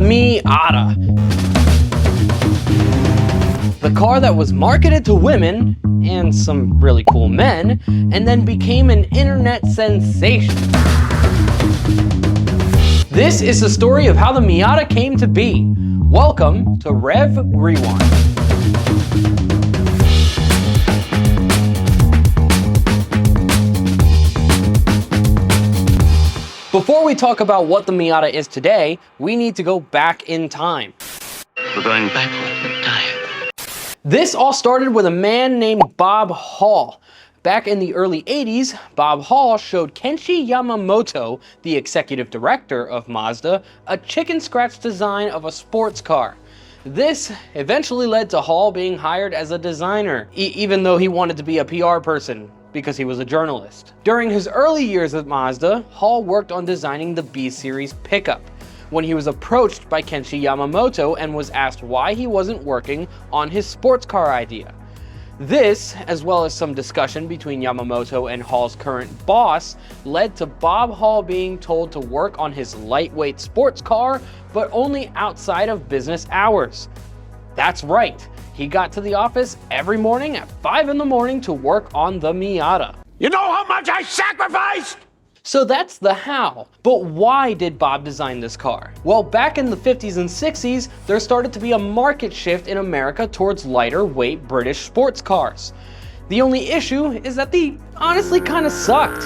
Miata. The car that was marketed to women and some really cool men, and then became an internet sensation. This is the story of how the Miata came to be. Welcome to Rev Rewind. Before we talk about what the Miata is today, we need to go back in time. We're going backward in time. This all started with a man named Bob Hall. Back in the early 80s, Bob Hall showed Kenshi Yamamoto, the executive director of Mazda, a chicken scratch design of a sports car. This eventually led to Hall being hired as a designer, even though he wanted to be a PR person, because he was a journalist. During his early years at Mazda, Hall worked on designing the B-Series pickup, when he was approached by Kenshi Yamamoto and was asked why he wasn't working on his sports car idea. This, as well as some discussion between Yamamoto and Hall's current boss, led to Bob Hall being told to work on his lightweight sports car, but only outside of business hours. That's right, he got to the office every morning at 5 in the morning to work on the Miata. You know how much I sacrificed? So that's the how. But why did Bob design this car? Well, back in the 50s and 60s, there started to be a market shift in America towards lighter weight British sports cars. The only issue is that they honestly kind of sucked.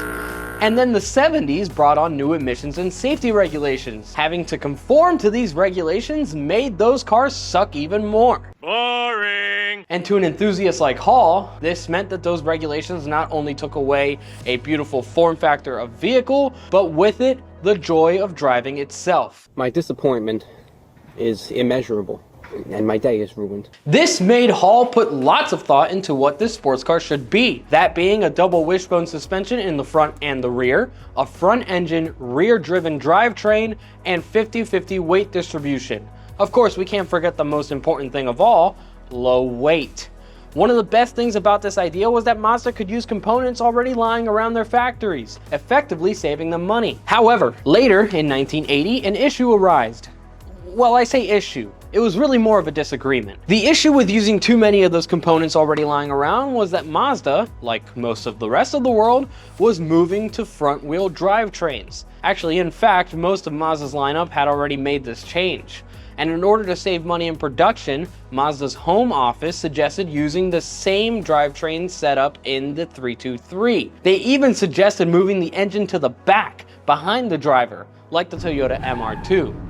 And then the 70s brought on new emissions and safety regulations. Having to conform to these regulations made those cars suck even more. Boring. And to an enthusiast like Hall, this meant that those regulations not only took away a beautiful form factor of vehicle, but with it, the joy of driving itself. My disappointment is immeasurable, and my day is ruined. This made Hall put lots of thought into what this sports car should be. That being a double wishbone suspension in the front and the rear, a front engine, rear driven drivetrain, and 50-50 weight distribution. Of course, we can't forget the most important thing of all, low weight. One of the best things about this idea was that Mazda could use components already lying around their factories, effectively saving them money. However, later in 1980, an issue arose. Well, I say issue. It was really more of a disagreement. The issue with using too many of those components already lying around was that Mazda, like most of the rest of the world, was moving to front-wheel drivetrains. Actually, in fact, most of Mazda's lineup had already made this change. And in order to save money in production, Mazda's home office suggested using the same drivetrain setup in the 323. They even suggested moving the engine to the back, behind the driver, like the Toyota MR2.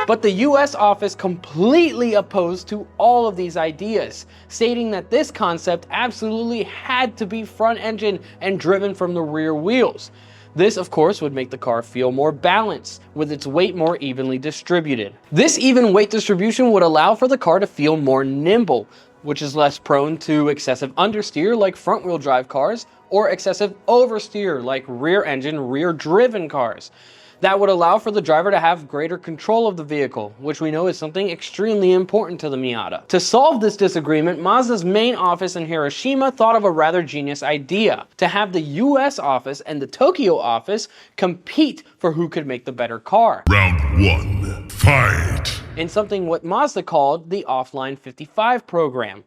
But the US office completely opposed to all of these ideas, stating that this concept absolutely had to be front engine and driven from the rear wheels. This, of course, would make the car feel more balanced, with its weight more evenly distributed. This even weight distribution would allow for the car to feel more nimble, which is less prone to excessive understeer like front-wheel drive cars, or excessive oversteer like rear-engine, rear-driven cars. That would allow for the driver to have greater control of the vehicle, which we know is something extremely important to the Miata. To solve this disagreement, Mazda's main office in Hiroshima thought of a rather genius idea: to have the US office and the Tokyo office compete for who could make the better car. Round 1, fight! In something what Mazda called the Offline 55 program.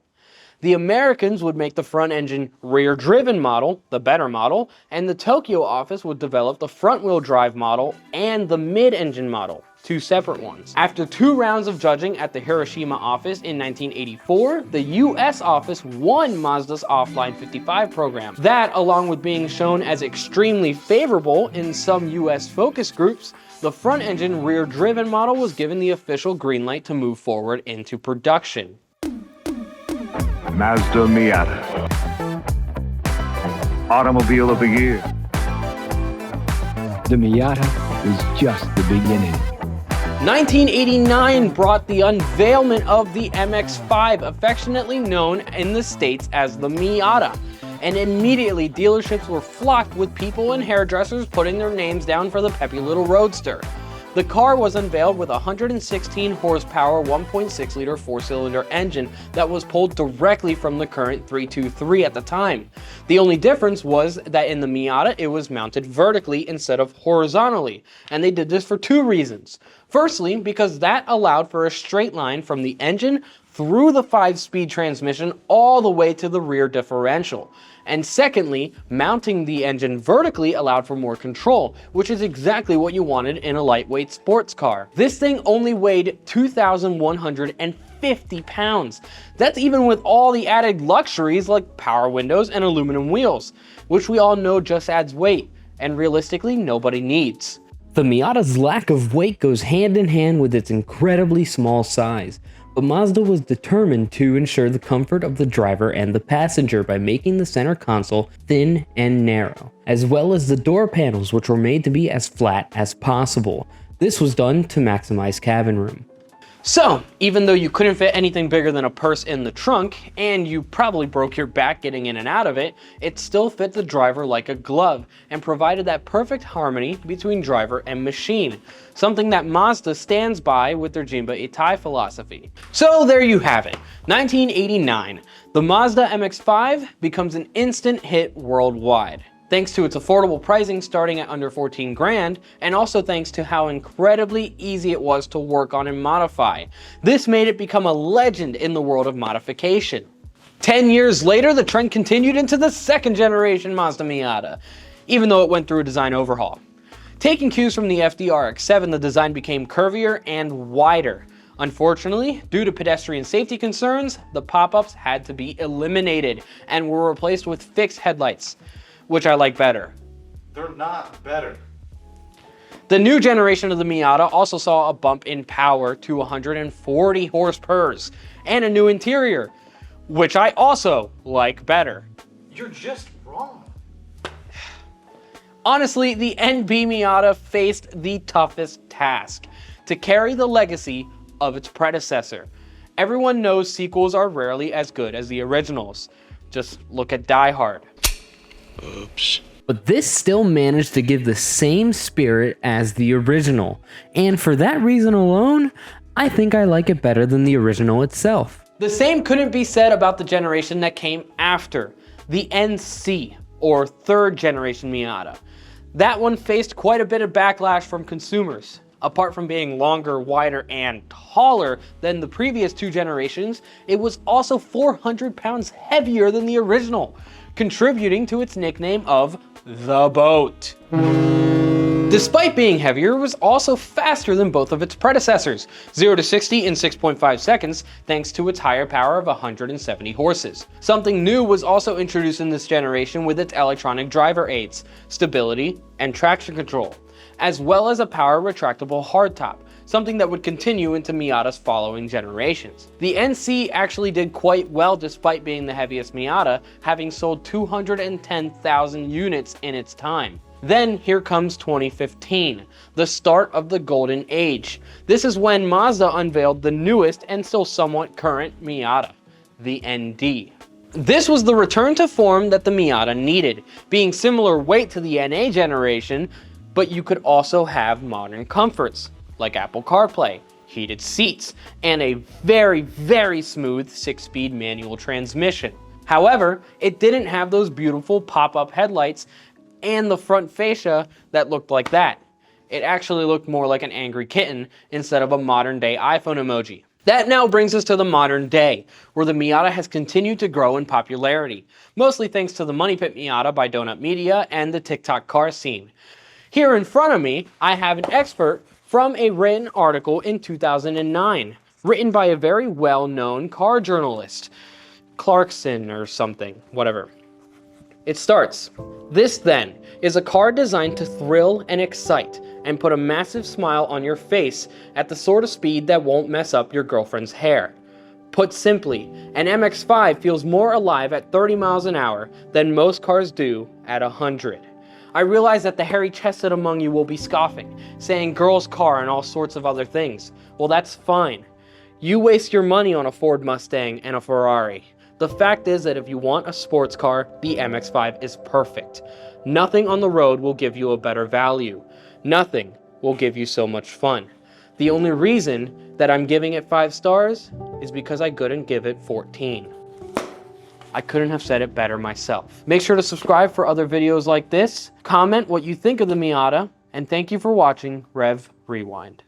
The Americans would make the front-engine rear-driven model, the better model, and the Tokyo office would develop the front-wheel drive model and the mid-engine model, two separate ones. After 2 rounds of judging at the Hiroshima office in 1984, the US office won Mazda's Offline 55 program. That, along with being shown as extremely favorable in some US focus groups, the front-engine rear-driven model was given the official green light to move forward into production. Mazda Miata, Automobile of the Year. The Miata is just the beginning. 1989 brought the unveilment of the MX-5, affectionately known in the States as the Miata. And immediately dealerships were flocked with people and hairdressers putting their names down for the peppy little Roadster. The car was unveiled with a 116 horsepower 1.6 liter 4-cylinder engine that was pulled directly from the current 323 at the time. The only difference was that in the Miata it was mounted vertically instead of horizontally, and they did this for two reasons. Firstly, because that allowed for a straight line from the engine through the 5-speed transmission all the way to the rear differential. And secondly, mounting the engine vertically allowed for more control, which is exactly what you wanted in a lightweight sports car. This thing only weighed 2,150 pounds. That's even with all the added luxuries like power windows and aluminum wheels, which we all know just adds weight, and realistically nobody needs. The Miata's lack of weight goes hand in hand with its incredibly small size, but Mazda was determined to ensure the comfort of the driver and the passenger by making the center console thin and narrow, as well as the door panels, which were made to be as flat as possible. This was done to maximize cabin room. So, even though you couldn't fit anything bigger than a purse in the trunk, and you probably broke your back getting in and out of it, it still fit the driver like a glove and provided that perfect harmony between driver and machine, something that Mazda stands by with their Jinba Itai philosophy. So there you have it, 1989. The Mazda MX-5 becomes an instant hit worldwide, thanks to its affordable pricing starting at under 14 grand, and also thanks to how incredibly easy it was to work on and modify. This made it become a legend in the world of modification. 10 years later, the trend continued into the second generation Mazda Miata, even though it went through a design overhaul. Taking cues from the FD-RX-7, the design became curvier and wider. Unfortunately, due to pedestrian safety concerns, the pop-ups had to be eliminated and were replaced with fixed headlights, which I like better. They're not better. The new generation of the Miata also saw a bump in power to 140 horsepower and a new interior, which I also like better. You're just wrong. Honestly, the NB Miata faced the toughest task: to carry the legacy of its predecessor. Everyone knows sequels are rarely as good as the originals. Just look at Die Hard. Oops. But this still managed to give the same spirit as the original, and for that reason alone, I think I like it better than the original itself. The same couldn't be said about the generation that came after, the NC, or third generation Miata. That one faced quite a bit of backlash from consumers. Apart from being longer, wider, and taller than the previous two generations, it was also 400 pounds heavier than the original, contributing to its nickname of the Boat. Despite being heavier, it was also faster than both of its predecessors, 0 to 60 in 6.5 seconds, thanks to its higher power of 170 horses. Something new was also introduced in this generation with its electronic driver aids, stability, and traction control, as well as a power retractable hardtop, something that would continue into Miata's following generations. The NC actually did quite well despite being the heaviest Miata, having sold 210,000 units in its time. Then here comes 2015, the start of the golden age. This is when Mazda unveiled the newest and still somewhat current Miata, the ND. This was the return to form that the Miata needed, being similar weight to the NA generation, but you could also have modern comforts, like Apple CarPlay, heated seats, and a very, very smooth 6-speed manual transmission. However, it didn't have those beautiful pop-up headlights and the front fascia that looked like that. It actually looked more like an angry kitten instead of a modern-day iPhone emoji. That now brings us to the modern day, where the Miata has continued to grow in popularity, mostly thanks to the Money Pit Miata by Donut Media and the TikTok car scene. Here in front of me, I have an expert from a written article in 2009, written by a very well-known car journalist, Clarkson or something, whatever. It starts, "This then is a car designed to thrill and excite and put a massive smile on your face at the sort of speed that won't mess up your girlfriend's hair. Put simply, an MX-5 feels more alive at 30 miles an hour than most cars do at 100. I realize that the hairy-chested among you will be scoffing, saying girl's car and all sorts of other things. Well, that's fine. You waste your money on a Ford Mustang and a Ferrari. The fact is that if you want a sports car, the MX-5 is perfect. Nothing on the road will give you a better value. Nothing will give you so much fun. The only reason that I'm giving it 5 stars is because I couldn't give it 14. I couldn't have said it better myself. Make sure to subscribe for other videos like this, comment what you think of the Miata, and thank you for watching Rev Rewind.